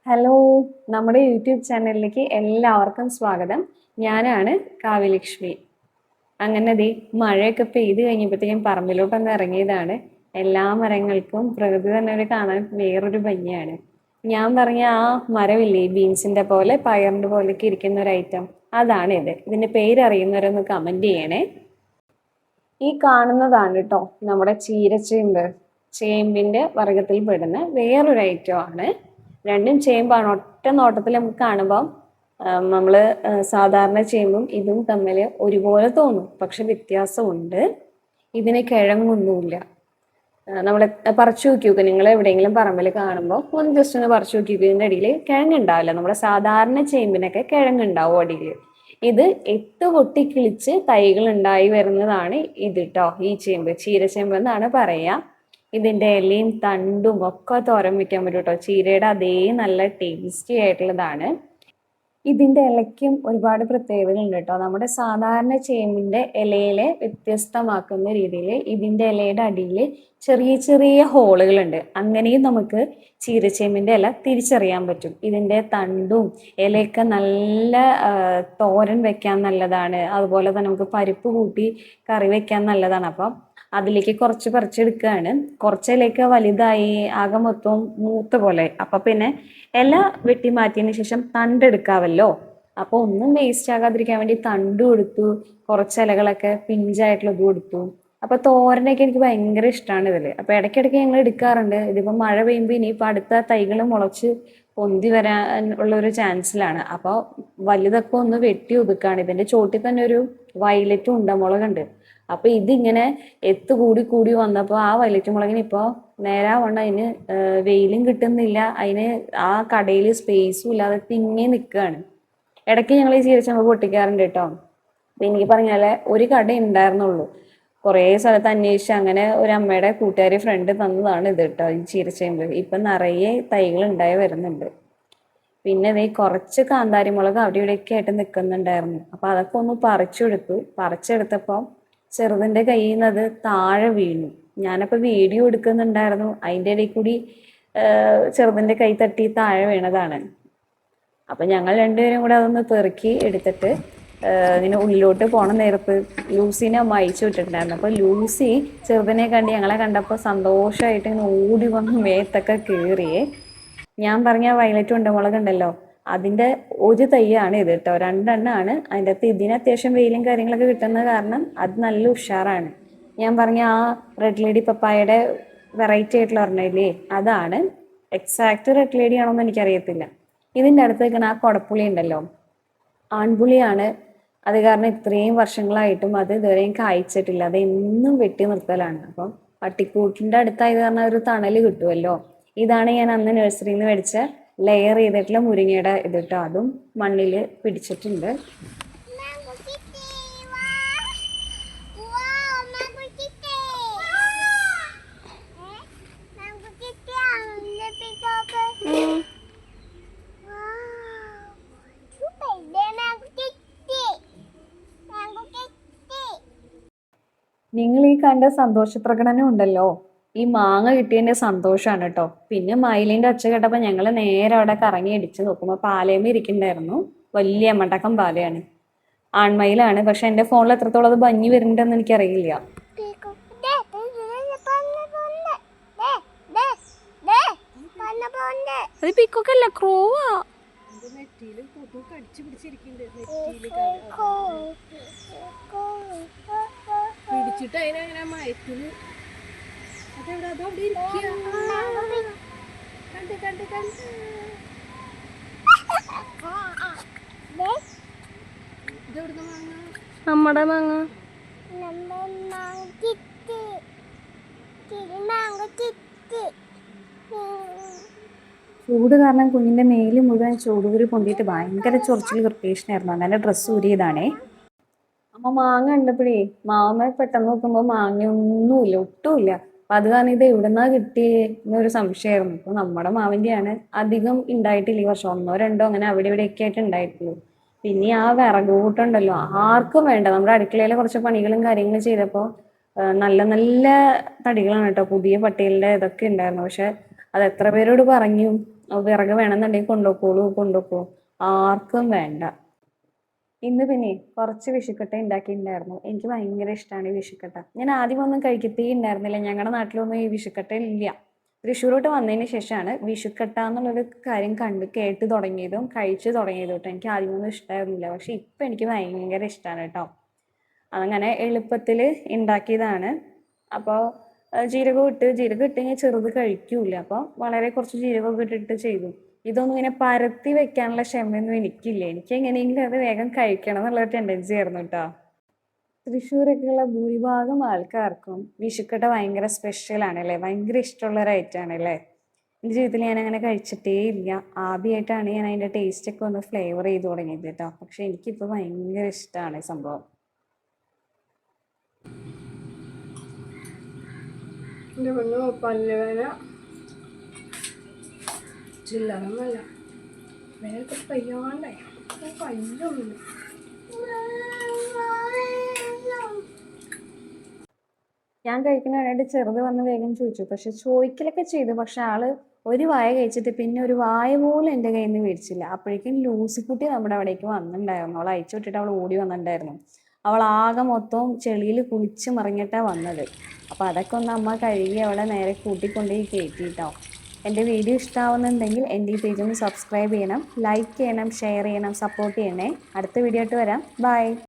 Hello, നമ്മുടെ YouTube ചാനലിലേക്ക് എല്ലാവർക്കും സ്വാഗതം. ഞാനാണ് കാവ്യലക്ഷ്മി. അങ്ങനെ ദേ മഴയൊക്കെ പെയ്ത് കഴിഞ്ഞപ്പോഴത്തേക്കും പറമ്പിലോട്ടൊന്ന് ഇറങ്ങിയതാണ്. എല്ലാ മരങ്ങൾക്കും പ്രകൃതി തന്നെ ഒരു കാണാൻ വേറൊരു ഭംഗിയാണ്. ഞാൻ പറഞ്ഞ ആ മരമില്ലേ, ബീൻസിന്റെ പോലെ പയറിന്റെ പോലെയൊക്കെ ഇരിക്കുന്ന ഒരു ഐറ്റം, അതാണ് ഇത്. ഇതിന്റെ പേരറിയുന്നവരൊന്ന് കമന്റ് ചെയ്യണേ. ഈ കാണുന്നതാണ് കേട്ടോ നമ്മുടെ ചീരച്ചേമ്പ്. ചേമ്പിന്റെ വർഗത്തിൽ പെടുന്ന വേറൊരു ഐറ്റം ആണ്. രണ്ടും ചേമ്പാണ്. ഒറ്റ നോട്ടത്തിൽ നമുക്ക് കാണുമ്പോൾ നമ്മള് സാധാരണ ചേമ്പും ഇതും തമ്മിൽ ഒരുപോലെ തോന്നും, പക്ഷെ വ്യത്യാസമുണ്ട്. ഇതിന് കിഴങ്ങൊന്നുമില്ല. നമ്മൾ പറിച്ചു നോക്കി നിങ്ങൾ എവിടെയെങ്കിലും പറമ്പിൽ കാണുമ്പോൾ ഒന്ന് ജസ്റ്റ് ഒന്ന് പറിച്ചു നോക്കി ഇതിന്റെ അടിയിൽ കിഴങ്ങുണ്ടാവില്ല. നമ്മുടെ സാധാരണ ചേമ്പിനൊക്കെ കിഴങ്ങുണ്ടാവും അടിയിൽ. ഇത് എട്ട് പൊട്ടി കിളിച്ച് തൈകൾ ഉണ്ടായി വരുന്നതാണ് ഇത് ട്ടോ. ഈ ചേമ്പ് ചീരച്ചേമ്പ് എന്നാണ് പറയാ. ഇതിന്റെ ഇലയും തണ്ടും ഒക്കെ തോരൻ വെക്കാൻ പറ്റും കേട്ടോ. ചീരയുടെ അതേ നല്ല ടേസ്റ്റി ആയിട്ടുള്ളതാണ്. ഇതിന്റെ ഇലയ്ക്കും ഒരുപാട് പ്രത്യേകതകളുണ്ട് കേട്ടോ. നമ്മുടെ സാധാരണ ചേമ്പിന്റെ ഇലയിലെ വ്യത്യസ്തമാക്കുന്ന രീതിയിൽ ഇതിന്റെ ഇലയുടെ അടിയിൽ ചെറിയ ചെറിയ ഹോളുകളുണ്ട്. അങ്ങനെയും നമുക്ക് ചീരച്ചേമ്പിന്റെ ഇല തിരിച്ചറിയാൻ പറ്റും. ഇതിന്റെ തണ്ടും ഇലയൊക്കെ നല്ല തോരൻ വെക്കാൻ നല്ലതാണ്. അതുപോലെ തന്നെ നമുക്ക് പരിപ്പ് കൂട്ടി കറി വെക്കാൻ നല്ലതാണ്. അപ്പം അതിലേക്ക് കുറച്ച് പറിച്ചെടുക്കുകയാണ്. കുറച്ചിലേക്ക് വലുതായി ആകെ മൊത്തം മൂത്ത പോലെ. അപ്പൊ പിന്നെ ഇല വെട്ടി മാറ്റിയതിന് ശേഷം തണ്ടെടുക്കാവല്ലോ. അപ്പൊ ഒന്നും വേസ്റ്റ് ആകാതിരിക്കാൻ വേണ്ടി തണ്ടും എടുത്തു, കുറച്ച് ഇലകളൊക്കെ പിഞ്ചായിട്ടുള്ളത് കൊടുത്തു. അപ്പൊ തോരനൊക്കെ എനിക്ക് ഭയങ്കര ഇഷ്ടമാണ് ഇതില്. അപ്പൊ ഇടയ്ക്കിടയ്ക്ക് ഞങ്ങൾ എടുക്കാറുണ്ട്. ഇതിപ്പോ മഴ പെയ്യുമ്പോൾ ഇനിയിപ്പോ അടുത്ത തൈകൾ മുളച്ച് പൊന്തി വരാൻ ഉള്ള ഒരു ചാൻസിലാണ്. അപ്പോൾ വലുതൊക്കെ ഒന്ന് വെട്ടി ഒതുക്കാണ്. ഇതിന്റെ ചോട്ടിൽ തന്നെ ഒരു വയലറ്റ് ഉണ്ടമുളകുണ്ട്. അപ്പൊ ഇതിങ്ങനെ എത്ത് കൂടി കൂടി വന്നപ്പോൾ ആ വയലറ്റ് മുളകിന് ഇപ്പോ നേരാവണ്ണം അതിന് വെയിലും കിട്ടുന്നില്ല. അതിന് ആ കടയിൽ സ്പേസും ഇല്ലാതെ തിങ്ങി നിൽക്കുകയാണ്. ഇടയ്ക്ക് ഞങ്ങൾ ഈ ചീരച്ചമ്പ് പൊട്ടിക്കാറുണ്ട് കേട്ടോ. അപ്പൊ എനിക്ക് പറഞ്ഞാല് ഒരു കട ഉണ്ടായിരുന്നുള്ളൂ. കുറേ സ്ഥലത്ത് അന്വേഷിച്ച് അങ്ങനെ ഒരു അമ്മയുടെ കൂട്ടുകാരി ഫ്രണ്ട് തന്നതാണ് ഇത് കേട്ടോ, ഈ ചീരച്ചേമ്പ്. ഇപ്പൊ നിറയെ തൈകൾ ഉണ്ടായി വരുന്നുണ്ട്. പിന്നെ ഇതേ കുറച്ച് കാന്താരി മുളക് അവിടെ ഇവിടെയൊക്കെ ആയിട്ട് നിൽക്കുന്നുണ്ടായിരുന്നു. അപ്പൊ അതൊക്കെ ഒന്ന് പറിച്ചെടുത്തു. പറിച്ചെടുത്തപ്പോ ചെറുതിന്റെ കയ്യിൽ നിന്ന് അത് താഴെ വീണു. ഞാനപ്പോ വീഡിയോ എടുക്കുന്നുണ്ടായിരുന്നു. അതിൻ്റെ ഇടയിൽ കൂടി ചെറുതിന്റെ കൈ തട്ടി താഴെ വീണതാണ്. അപ്പൊ ഞങ്ങൾ രണ്ടുപേരും കൂടെ അതൊന്ന് പെറുക്കി എടുത്തിട്ട് ഇങ്ങനെ ഉള്ളിലോട്ട് പോണ നേരത്ത് ലൂസിനെ അമ്മ അയച്ചു വിട്ടിട്ടുണ്ടായിരുന്നു. അപ്പൊ ലൂസി ചെറുതിനെ കണ്ട് ഞങ്ങളെ കണ്ടപ്പോൾ സന്തോഷമായിട്ട് ഇങ്ങനെ ഓടി വന്ന് മേത്തൊക്കെ കയറിയേ. ഞാൻ പറഞ്ഞ വയലറ്റ് ഉണ്ടമുളക് ഉണ്ടല്ലോ, അതിന്റെ ഒരു തൈയാണ് ഇത് കേട്ടോ. രണ്ടെണ്ണമാണ് അതിൻ്റെ അകത്ത്. ഇതിന് അത്യാവശ്യം വെയിലും കാര്യങ്ങളൊക്കെ കിട്ടുന്നത് കാരണം അത് നല്ല ഉഷാറാണ്. ഞാൻ പറഞ്ഞ ആ റെഡ് ലേഡി പപ്പായയുടെ വെറൈറ്റി ആയിട്ടുള്ള പറഞ്ഞില്ലേ, അതാണ്. എക്സാക്ട് റെഡ് ലേഡി ആണോന്ന് എനിക്കറിയത്തില്ല. ഇതിൻ്റെ അടുത്ത് നിൽക്കുന്ന ആ കൊടപ്പുളി ഉണ്ടല്ലോ, ആൺപുളിയാണ്. അത് കാരണം ഇത്രയും വർഷങ്ങളായിട്ടും അത് ഇതുവരെയും കായ്ച്ചിട്ടില്ല. അത് എന്നും വെട്ടി നിർത്തലാണ്. അപ്പം പട്ടിക്കൂട്ടിന്റെ അടുത്തായത് കാരണം ഒരു തണല് കിട്ടുമല്ലോ. ഇതാണ് ഞാൻ അന്ന് നഴ്സറിയിൽ നിന്ന് മേടിച്ച ലെയർ ചെയ്തിട്ടുള്ള മുരിങ്ങയുടെ ഇത് കേട്ടോ. അതും മണ്ണിൽ പിടിച്ചിട്ടുണ്ട്. നിങ്ങൾ ഈ കണ്ട സന്തോഷ പ്രകടനം ഉണ്ടല്ലോ, ഈ മാങ്ങ കിട്ടിയതിന്റെ സന്തോഷമാണ് കേട്ടോ. പിന്നെ മയിലിന്റെ ഒച്ച കേട്ടപ്പോ ഞങ്ങള് നേരെ അവിടെ കറങ്ങി അടിച്ച് നോക്കുമ്പോ പാലയമ ഇരിക്കണ്ടായിരുന്നു. വലിയ മണ്ടക്കം പാലയാണ്, ആൺമയിലാണ്. പക്ഷെ എന്റെ ഫോണിൽ എത്രത്തോളം അത് ഭംഗി വരുന്നുണ്ടെന്ന് എനിക്കറിയില്ല. അത് പീക്കോക്കല്ല, ക്രോവാ. പിടിച്ചിട്ട് അതിനങ്ങനെ മയത്തിന് അതെവിടെ അതവിടെ ഇരിക്കുക. കണ്ട് കണ്ട് കണ്ട് ഇതെവിടുന്ന മാങ്ങ? നമ്മുടെ മാങ്ങ. ചൂട് കാരണം കുഞ്ഞിന്റെ മേല് മുഴുവൻ ചൂടുകുരു പൊന്തിയിട്ട് ഭയങ്കര ചൊറിച്ചിൽ ഇറിറ്റേഷനായിരുന്നു. അങ്ങനെ ഡ്രസ്സ് ഊരിയതാണേ. അമ്മ മാങ്ങ കണ്ടപ്പോഴേ മാമ പെട്ടെന്ന് നോക്കുമ്പോ മാങ്ങയൊന്നുമില്ല, ഒട്ടുമില്ല. അപ്പൊ അത് കാരണം ഇത് എവിടുന്നാ കിട്ടിയേ എന്നൊരു സംശയമായിരുന്നു. അപ്പൊ നമ്മുടെ മാവിന്റെയാണ്. അധികം ഉണ്ടായിട്ടില്ല ഈ വർഷം. ഒന്നോ രണ്ടോ അങ്ങനെ അവിടെ ഇവിടെയൊക്കെ ആയിട്ട് ഉണ്ടായിട്ടുള്ളൂ. പിന്നെ ആ വിറക് കൂട്ടുണ്ടല്ലോ, ആർക്കും വേണ്ട. നമ്മുടെ അടുക്കളയിലെ കുറച്ച് പണികളും കാര്യങ്ങളും ചെയ്തപ്പോൾ നല്ല നല്ല തടികളാണ് കേട്ടോ. പുതിയ പട്ടികളുടെ ഇതൊക്കെ ഉണ്ടായിരുന്നു. പക്ഷെ അത് എത്ര പേരോട് പറഞ്ഞു വിറക് വേണമെന്നുണ്ടെങ്കിൽ കൊണ്ടുപോക്കോളൂ. ആർക്കും വേണ്ട. ഇന്ന് പിന്നെ കുറച്ച് വിഷുക്കട്ട ഉണ്ടാക്കിയിട്ടുണ്ടായിരുന്നു. എനിക്ക് ഭയങ്കര ഇഷ്ടമാണ് ഈ വിഷുക്കട്ട. ഞാൻ ആദ്യമൊന്നും കഴിക്കത്തേ ഉണ്ടായിരുന്നില്ല. ഞങ്ങളുടെ നാട്ടിലൊന്നും ഈ വിഷുക്കട്ട ഇല്ല. തൃശ്ശൂരോട്ട് വന്നതിന് ശേഷമാണ് വിഷുക്കട്ട എന്നുള്ളൊരു കാര്യം കേട്ട് തുടങ്ങിയതും കഴിച്ചു തുടങ്ങിയതും കേട്ടോ. എനിക്ക് ആദ്യമൊന്നും ഇഷ്ടമായിരുന്നില്ല, പക്ഷെ ഇപ്പം എനിക്ക് ഭയങ്കര ഇഷ്ടമാണ് കേട്ടോ. അങ്ങനെ എളുപ്പത്തിൽ ഉണ്ടാക്കിയതാണ്. അപ്പോൾ ജീരകം ഇട്ട് കഴിഞ്ഞാൽ ചെറുത് കഴിക്കൂല. അപ്പോൾ വളരെ കുറച്ച് ജീരകമൊക്കെ ഇട്ടിട്ട് ചെയ്തു. ഇതൊന്നും ഇങ്ങനെ പരത്തി വെക്കാനുള്ള ക്ഷമയൊന്നും എനിക്കില്ല. എനിക്ക് എങ്ങനെയെങ്കിലും അത് വേഗം കഴിക്കണം എന്നുള്ളൊരു ടെൻഡൻസി ആയിരുന്നു കേട്ടോ. തൃശ്ശൂരൊക്കെയുള്ള ഭൂരിഭാഗം ആൾക്കാർക്കും വിഷുക്കട്ട ഭയങ്കര സ്പെഷ്യലാണ് അല്ലേ, ഭയങ്കര ഇഷ്ടമുള്ള ഒരു ഐറ്റമാണ് അല്ലേ. എൻ്റെ ജീവിതത്തിൽ ഞാൻ അങ്ങനെ കഴിച്ചിട്ടേ ഇല്ല. ആദ്യമായിട്ടാണ് ഞാൻ അതിൻ്റെ ടേസ്റ്റൊക്കെ ഒന്ന് ഫ്ലേവർ ചെയ്ത് തുടങ്ങിയത് കേട്ടോ. പക്ഷെ എനിക്കിപ്പോൾ ഭയങ്കര ഇഷ്ടമാണ് ഈ സംഭവം. എൻ്റെ പെണ്ണു പല്ലുവേന ചില്ലറന്നല്ല, വേഗം പയ്യാണ്ടേ കയ്യൊന്നുമില്ല. ഞാൻ കഴിക്കുന്നതിനായിട്ട് ചെറുത് വന്ന് വേഗം ചോദിച്ചു. പക്ഷെ ചോദിക്കലൊക്കെ ചെയ്തു. പക്ഷെ ആള് ഒരു വായ കഴിച്ചിട്ട് പിന്നെ ഒരു വായ പോലും എൻ്റെ കയ്യിൽ നിന്ന് മേടിച്ചില്ല. അപ്പോഴേക്കും ലൂസിക്കുട്ടി നമ്മുടെ അവിടേക്ക് വന്നിട്ടുണ്ടായിരുന്നു. അവൾ അയച്ചു വിട്ടിട്ട് അവൾ ഓടി വന്നിട്ടുണ്ടായിരുന്നു. അവൾ ആകെ മൊത്തവും ചെളിയിൽ കുളിച്ച് മറിഞ്ഞിട്ടാണ് വന്നത്. അപ്പോൾ അതൊക്കെ ഒന്ന് അമ്മ കഴുകി അവളെ നേരെ കൂട്ടിക്കൊണ്ടുപോയി കയറ്റിയിട്ടോ. എൻ്റെ വീഡിയോ ഇഷ്ടമാവുന്നുണ്ടെങ്കിൽ എൻ്റെ ഈ പേജ് ഒന്ന് സബ്സ്ക്രൈബ് ചെയ്യണം, ലൈക്ക് ചെയ്യണം, ഷെയർ ചെയ്യണം, സപ്പോർട്ട് ചെയ്യണേ. അടുത്ത വീഡിയോ ആയിട്ട് വരാം. ബൈ.